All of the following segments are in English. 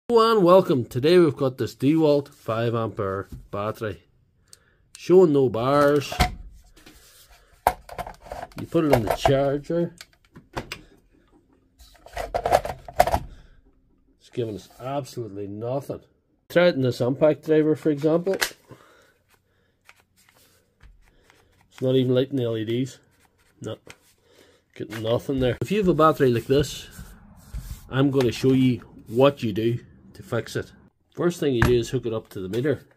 Hello and welcome. Today we've got this Dewalt 5 ampere battery showing no bars. You put it in the charger, it's giving us absolutely nothing. Try it in this impact driver, for example. It's not even lighting the LEDs. No, getting nothing there. If you have a battery like this, I'm going to show you what you do to fix it. First thing you do is hook it up to the meter.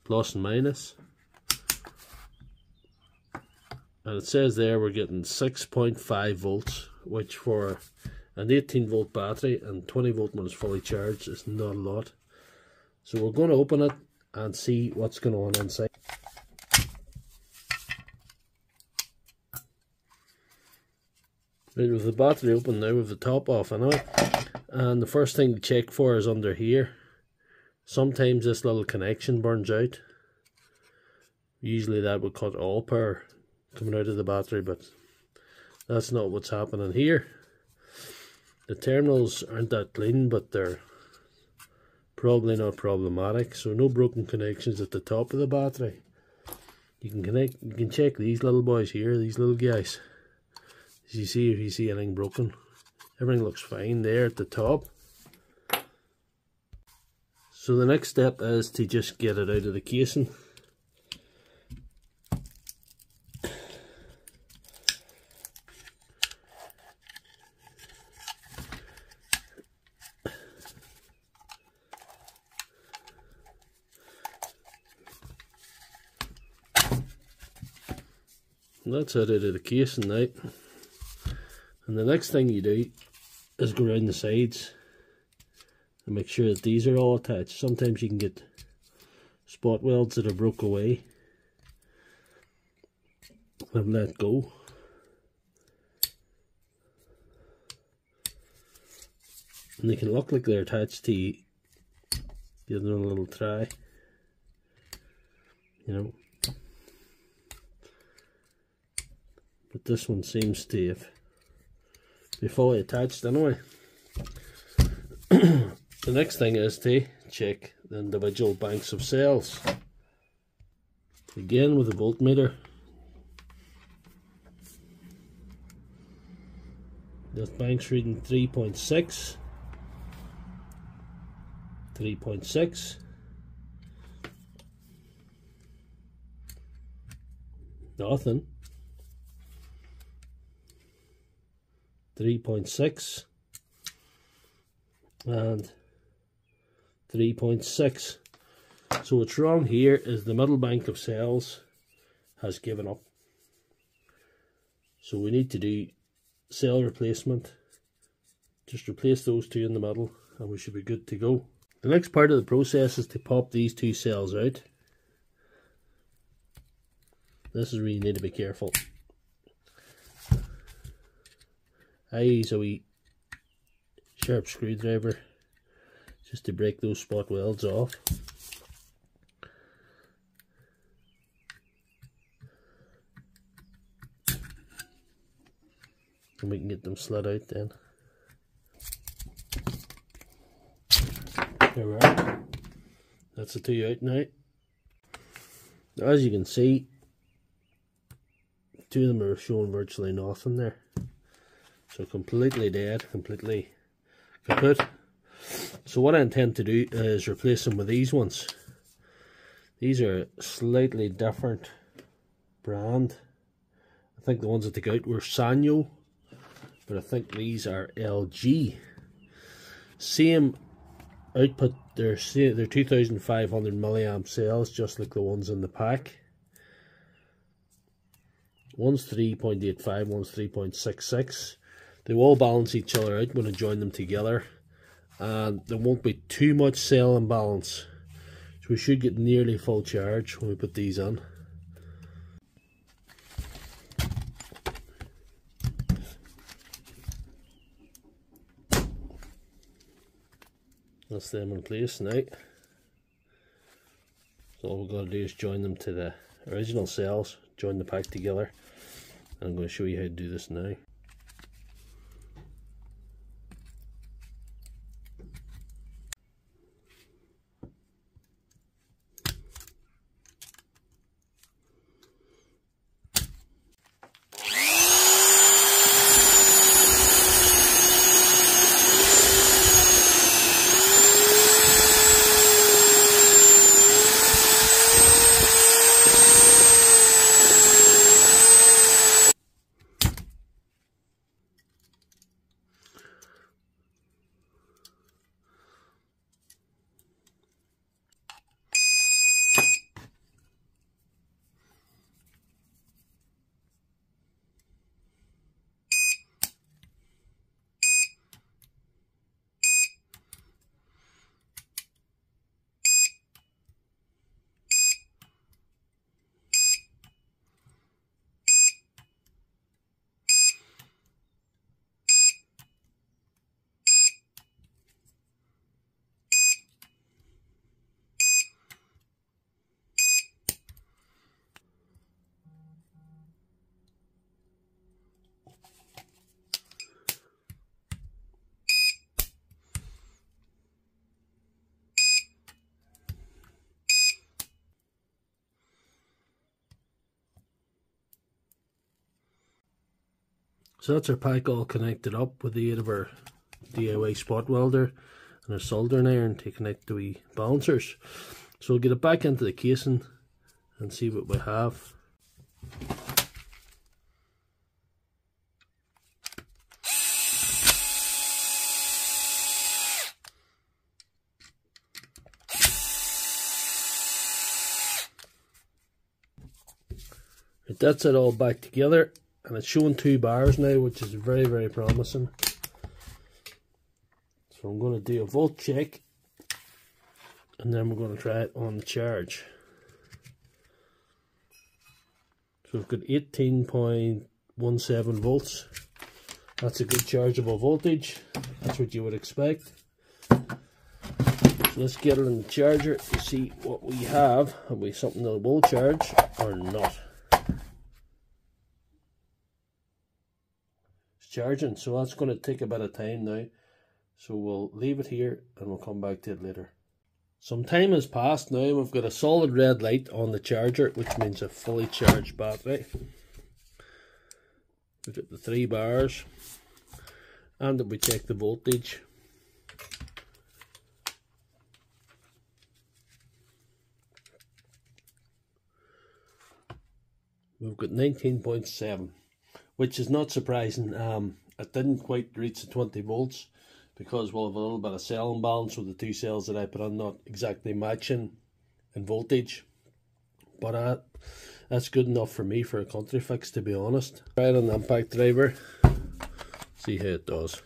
Plus and minus. And it says there we're getting 6.5 volts, which for an 18 volt battery and 20 volt when it's fully charged is not a lot. So we're going to open it and see what's going on inside. Right, with the battery open now, with the top off anyway, and the first thing to check for is under here. Sometimes this little connection burns out. Usually that would cut all power coming out of the battery, but that's not what's happening here. The terminals aren't that clean, but they're probably not problematic, so no broken connections at the top of the battery. You can check these little boys here, these little guys. As you see, if you see anything broken, everything looks fine there at the top. So the next step is to just get it out of the casing. And that's it out of the casing now. And the next thing you do is go around the sides and make sure that these are all attached. Sometimes you can get spot welds that are broke away and let go. And they can look like they're attached to you. Give them a little try, you know. But this one seems to have be fully attached anyway. The next thing is to check the individual banks of cells. Again with a voltmeter. This bank's reading 3.6, 3.6, nothing. 3.6 and 3.6. So what's wrong here is the middle bank of cells has given up. So we need to do cell replacement. Just replace those two in the middle and we should be good to go. The next part of the process is to pop these two cells out. This is where you need to be careful. I use a wee sharp screwdriver just to break those spot welds off. And we can get them slid out then. There we are. That's the two out now. Now as you can see, two of them are showing virtually nothing there. So completely dead, completely kaput. So what I intend to do is replace them with these ones. These are slightly different brand. I think the ones that took out were Sanyo, but I think these are LG. Same output, they're 2500 milliamp cells, just like the ones in the pack. One's 3.85, one's 3.66. They will balance each other out when I join them together, and there won't be too much cell imbalance. So we should get nearly full charge when we put these on. That's them in place now. So all we've got to do is join them to the original cells, join the pack together, and I'm going to show you how to do this now. So that's our pack all connected up with the aid of our DIY spot welder and our soldering iron to connect the wee balancers. So we'll get it back into the casing and see what we have. Right, that's it all back together, and it's showing 2 bars now, which is very, very promising. So I'm going to do a volt check, and then we're going to try it on the charge. So we've got 18.17 volts. That's a good chargeable voltage. That's what you would expect. So let's get it in the charger to see what we have. Have we something that will charge or not? It's charging, so that's going to take a bit of time now. So we'll leave it here and we'll come back to it later. Some time has passed now and we've got a solid red light on the charger, which means a fully charged battery. We've got the 3 bars, and if we check the voltage, we've got 19.7, which is not surprising. It didn't quite reach the 20 volts because we'll have a little bit of cell imbalance with the 2 cells that I put on, not exactly matching in voltage. But that's good enough for me for a country fix, to be honest. Try it on the impact driver, see how it does.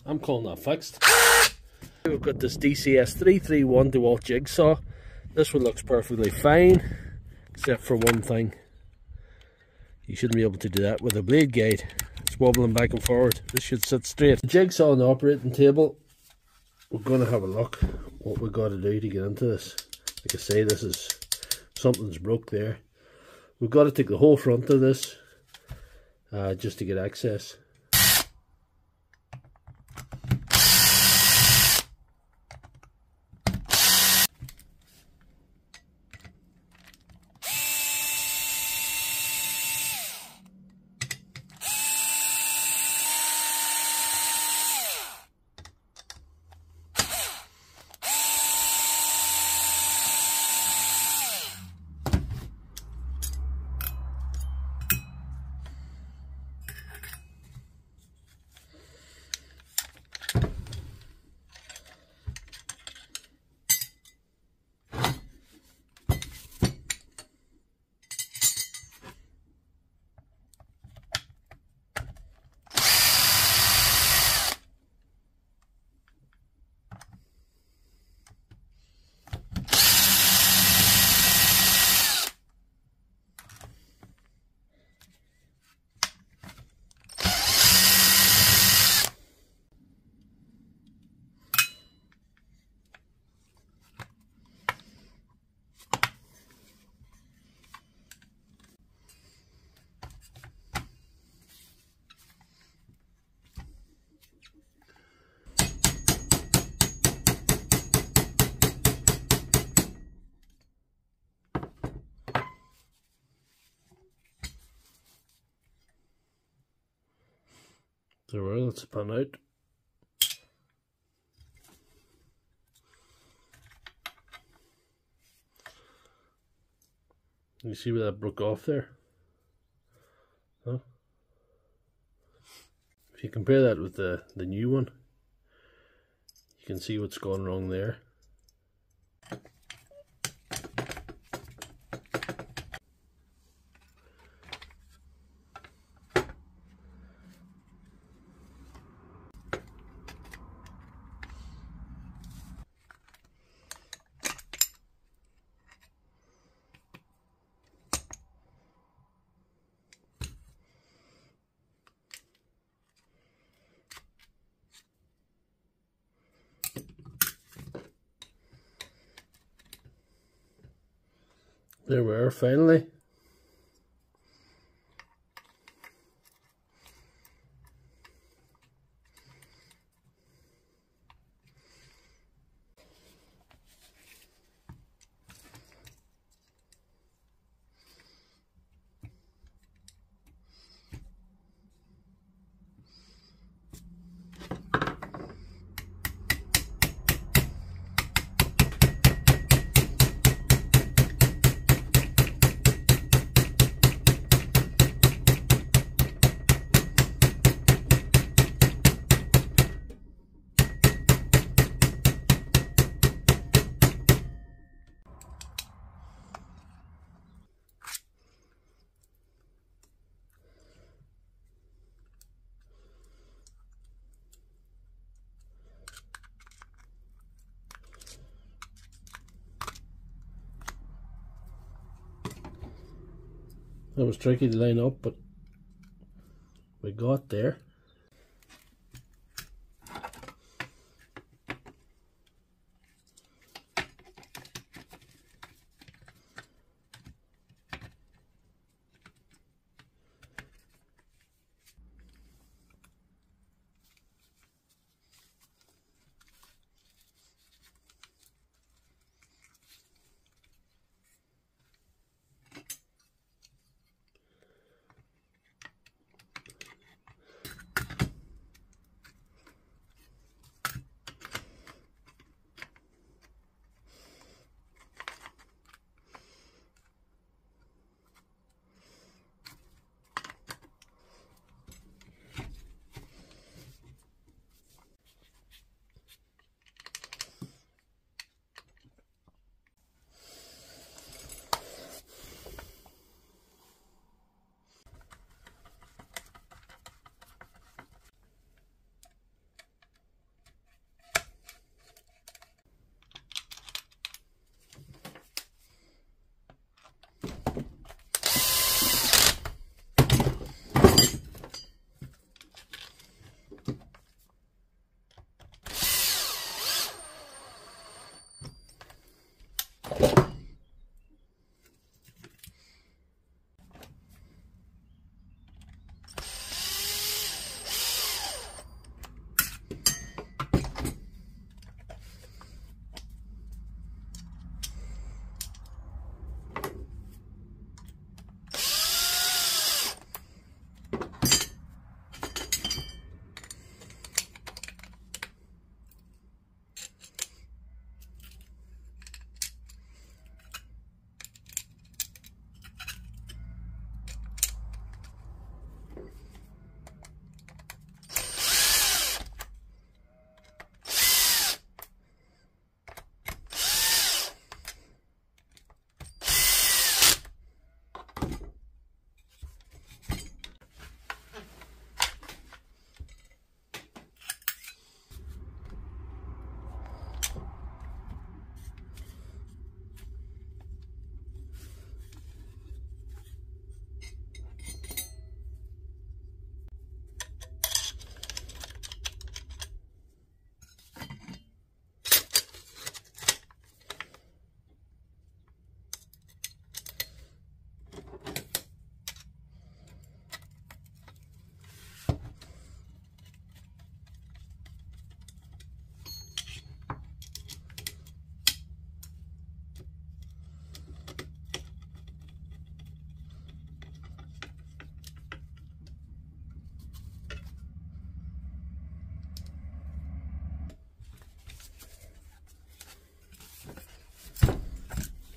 I'm calling that fixed. We've got this DCS331 Dewalt Jigsaw. This one looks perfectly fine, except for one thing. You shouldn't be able to do that with a blade guide. It's wobbling back and forward. This should sit straight. The jigsaw on the operating table. We're going to have a look what we've got to do to get into this. Like I say, this is something's broke there. We've got to take the whole front of this just to get access. There we are, let's pan out. You see where that broke off there? Huh? If you compare that with the new one, you can see what's gone wrong there. There we are, finally. That was tricky to line up, but we got there.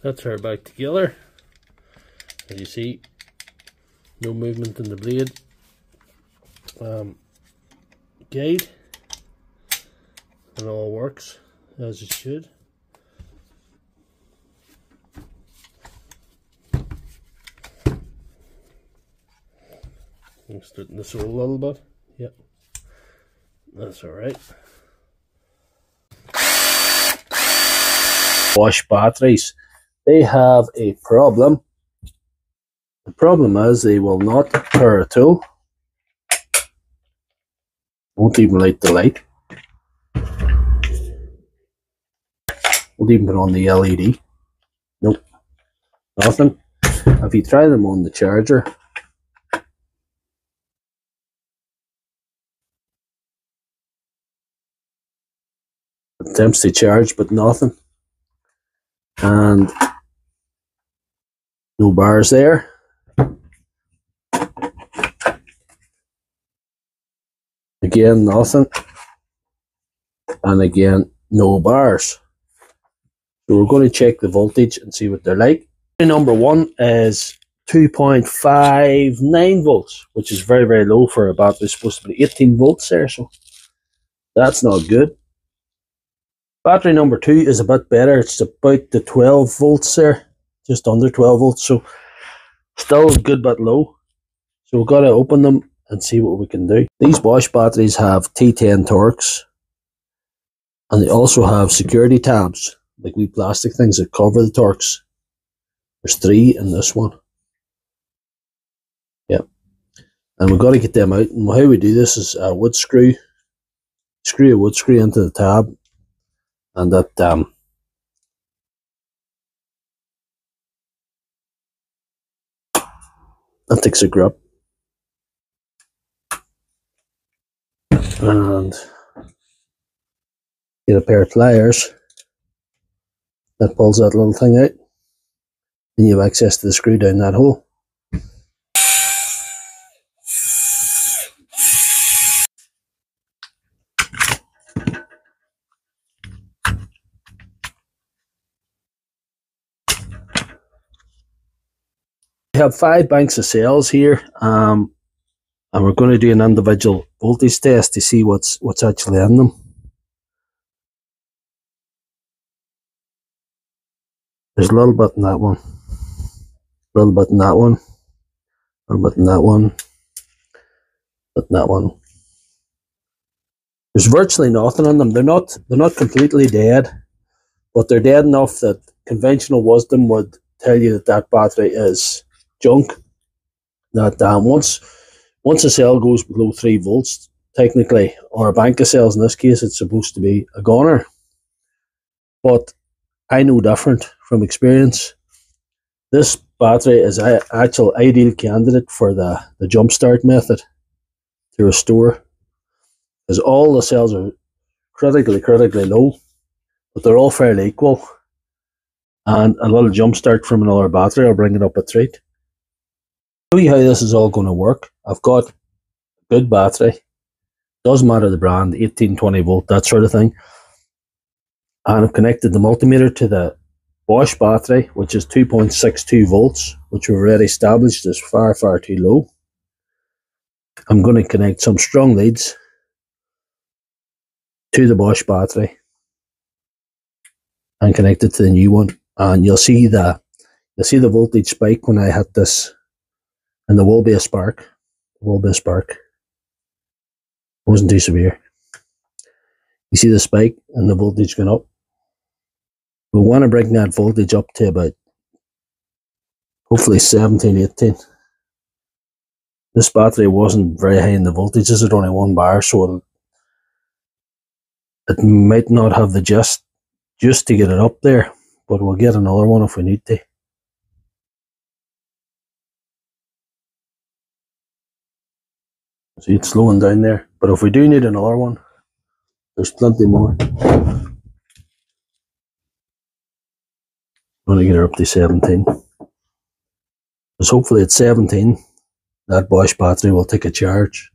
That's her back together. As you see, no movement in the blade. Guide, and all works as it should. I'm starting this a little bit. Yep, that's alright. Bosch batteries, they have a problem. The problem is they will not power a tool. Won't even light the light. Won't even put on the LED. Nope, nothing. If you try them on the charger, it attempts to charge, but nothing. And no bars there. Again, nothing. And again, no bars. So we're going to check the voltage and see what they're like. Number one is 2.59 volts, which is very, very low for a battery. It's supposed to be 18 volts there, so that's not good. Battery number two is a bit better. It's about the 12 volts there, just under 12 volts, so still a good bit low. So we've got to open them and see what we can do. These Bosch batteries have T10 torques, and they also have security tabs, like wee plastic things that cover the torques. There's 3 in this one. and we've got to get them out. And how we do this is a wood screw, a wood screw into the tab, and that takes a grip, and get a pair of pliers that pulls that little thing out, and you have access to the screw down that hole. We have 5 banks of cells here, and we're going to do an individual voltage test to see what's actually in them. There's a little bit in that one, a little bit in that one, a little bit in that one, but in that one. There's virtually nothing in them. They're not completely dead, but they're dead enough that conventional wisdom would tell you that that battery is junk. That once a cell goes below 3 volts, technically, or a bank of cells in this case, it's supposed to be a goner. But I know different from experience. This battery is an actual ideal candidate for the jump start method to restore, because all the cells are critically low, but they're all fairly equal, and a little jump start from another battery will bring it up a treat. Show you how this is all going to work. I've got a good battery, doesn't matter the brand, 18, 20 volt, that sort of thing, and I've connected the multimeter to the Bosch battery, which is 2.62 volts, which we've already established is far too low. I'm going to connect some strong leads to the Bosch battery and connect it to the new one, and you'll see the voltage spike when I hit this, and there will be a spark. There will be a spark. It wasn't too severe. You see the spike and the voltage going up. We want to bring that voltage up to about hopefully 17, 18. This battery wasn't very high in the voltages at only 1 bar, so it might not have the just to get it up there, but we'll get another one if we need to. See, it's slowing down there, but if we do need another one, there's plenty more. I'm going to get her up to 17. Because hopefully at 17, that Bosch battery will take a charge.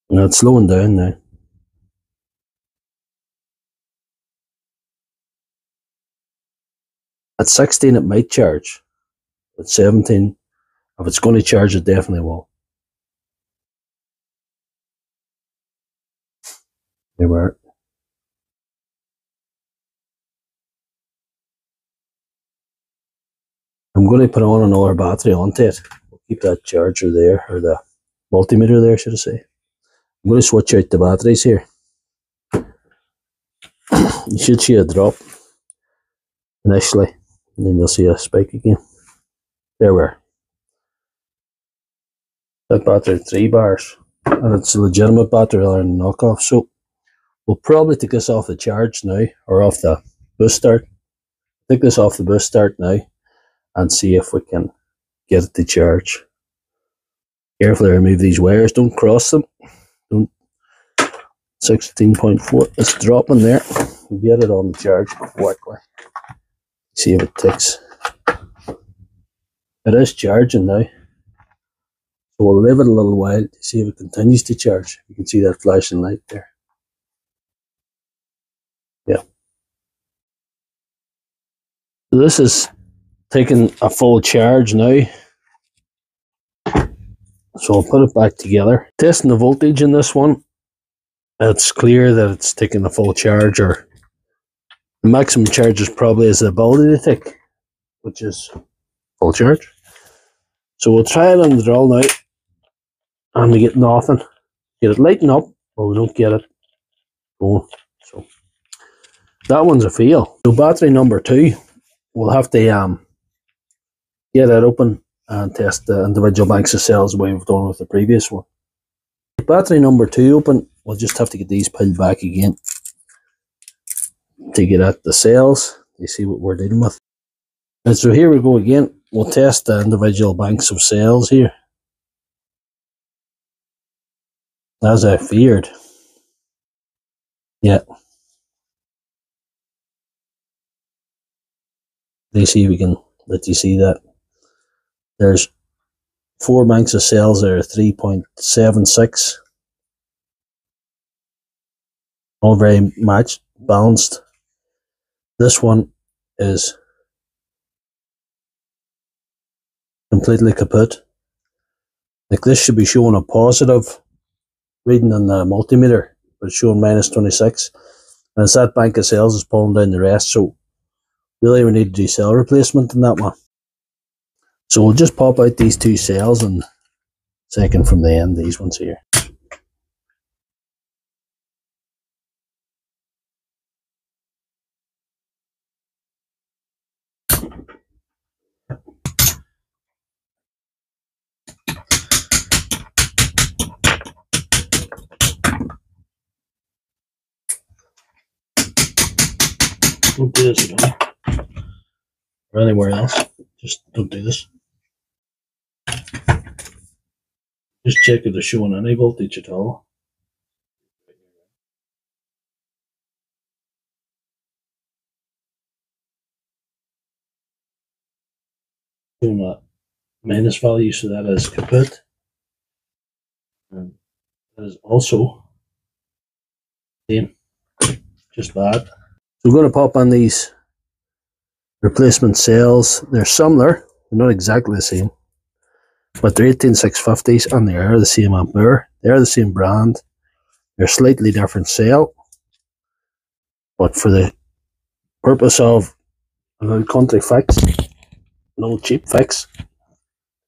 And it's slowing down now. At 16 it might charge. At 17, if it's going to charge, it definitely will. There we are. I'm going to put on another battery onto it. We'll keep that charger there, or the multimeter there, should I say. I'm going to switch out the batteries here. You should see a drop initially, and then you'll see a spike again. There we are. That battery 3 bars, and it's a legitimate battery rather than a knockoff. So we'll probably take this off the charge now, or off the boost start. Take this off the boost start now and see if we can get it to charge. Carefully remove these wires, don't cross them. Don't. 16.4, it's dropping there. We'll get it on the charge quickly. See if it ticks. It is charging now. So we'll leave it a little while to see if it continues to charge. You can see that flashing light there. Yeah. So this is taking a full charge now. So I'll put it back together. Testing the voltage in this one. It's clear that it's taking a full charge, or the maximum charge is probably is the ability to take, which is full charge. So we'll try it on the drill now, and we get nothing. Get it lighting up, but we don't get it going. So that one's a fail. So battery number 2 we'll have to get it open and test the individual banks of cells the way we've done with the previous one. Battery number 2 open, we'll just have to get these pulled back again to get at the cells to see what we're dealing with. And so here we go again, we'll test the individual banks of cells here. As I feared. Yeah. Let's see if we can let you see that. There's 4 banks of cells there, 3.76. All very matched, balanced. This one is completely kaput. Like this should be showing a positive reading on the multimeter, but it's showing minus 26. And it's that bank of cells is pulling down the rest, so really we need to do cell replacement in that one. So we'll just pop out these 2 cells and second from the end, these ones here. Don't do this again. Or anywhere else. Just don't do this. Just check if they're showing any voltage at all. Showing a minus value, so that is kaput. And that is also same, just bad. So we're going to pop on these replacement cells. They're similar, they're not exactly the same, but they're 18650s and they are the same ampere. They're the same brand. They're a slightly different cell, but for the purpose of an old country fix, an old cheap fix,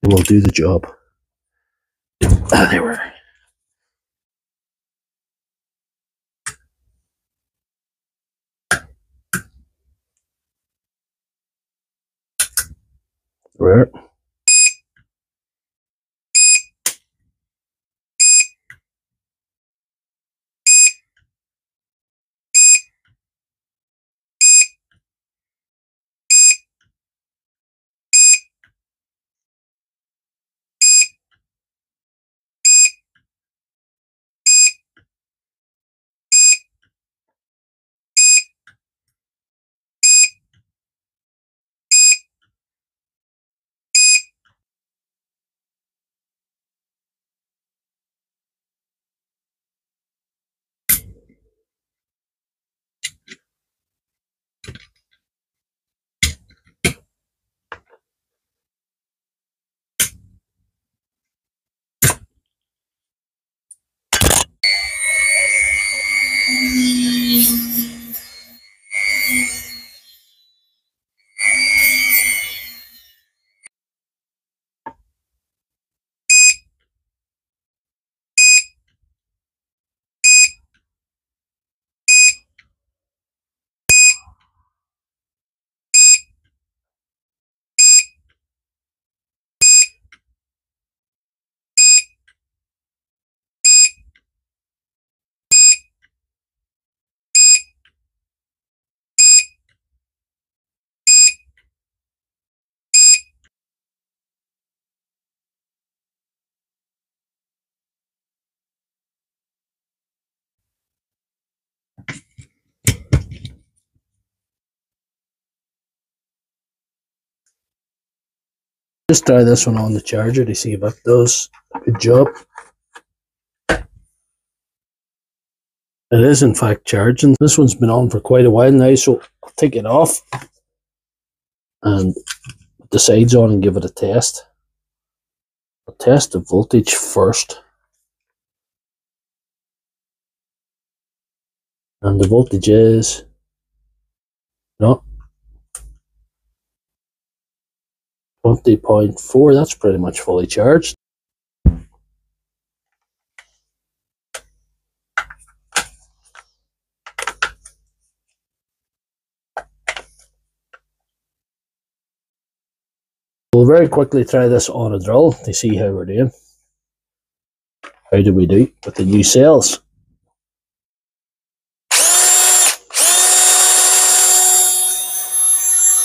they will do the job. They were. Right. Just try this one on the charger to see if it does a good job. It is in fact charging. This one's been on for quite a while now, so I'll take it off and put the sides on and give it a test. I'll test the voltage first. And the voltage is not 20.4. That's pretty much fully charged. We'll very quickly try this on a drill to see how we're doing. How do we do with the new cells?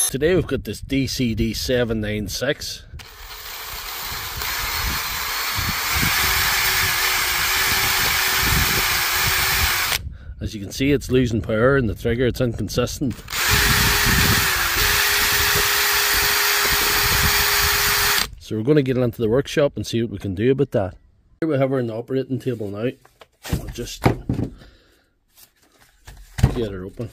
Today we've got this DCD796. As you can see, it's losing power in the trigger, it's inconsistent. So we're going to get it into the workshop and see what we can do about that. Here we have her on the operating table now. I'll just get her open.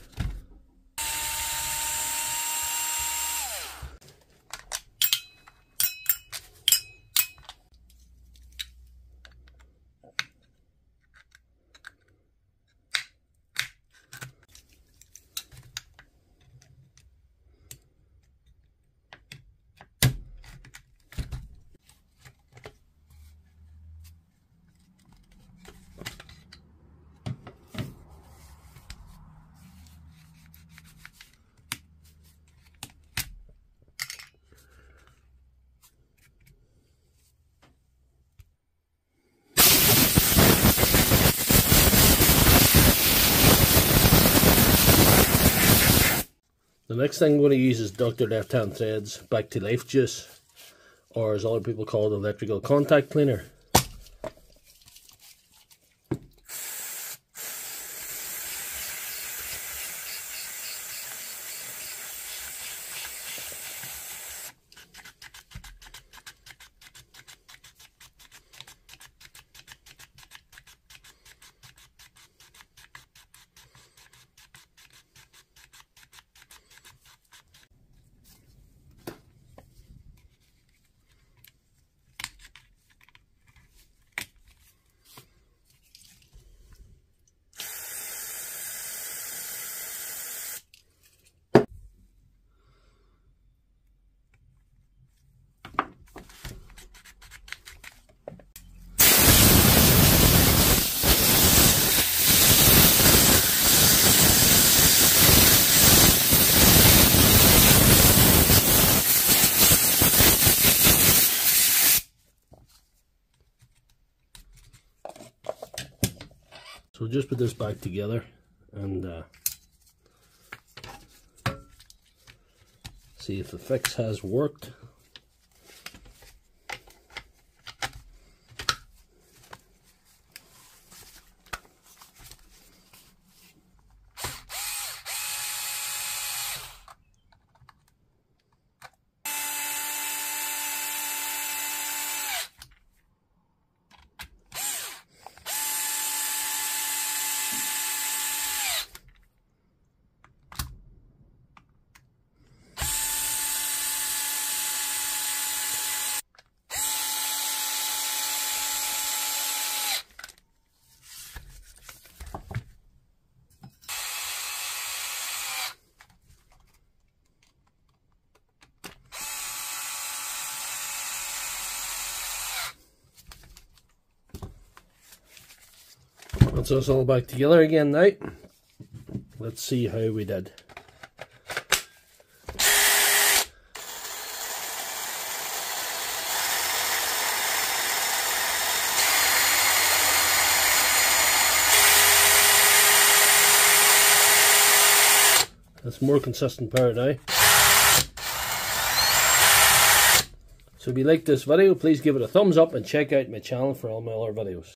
The next thing we're going to use is Dr. Left Hand Thread's Back to Life Juice, or as other people call it, electrical contact cleaner. So we'll just put this back together and see if the fix has worked. So it's all back together again now. Let's see how we did. That's more consistent power now. So if you like this video, please give it a thumbs up and check out my channel for all my other videos.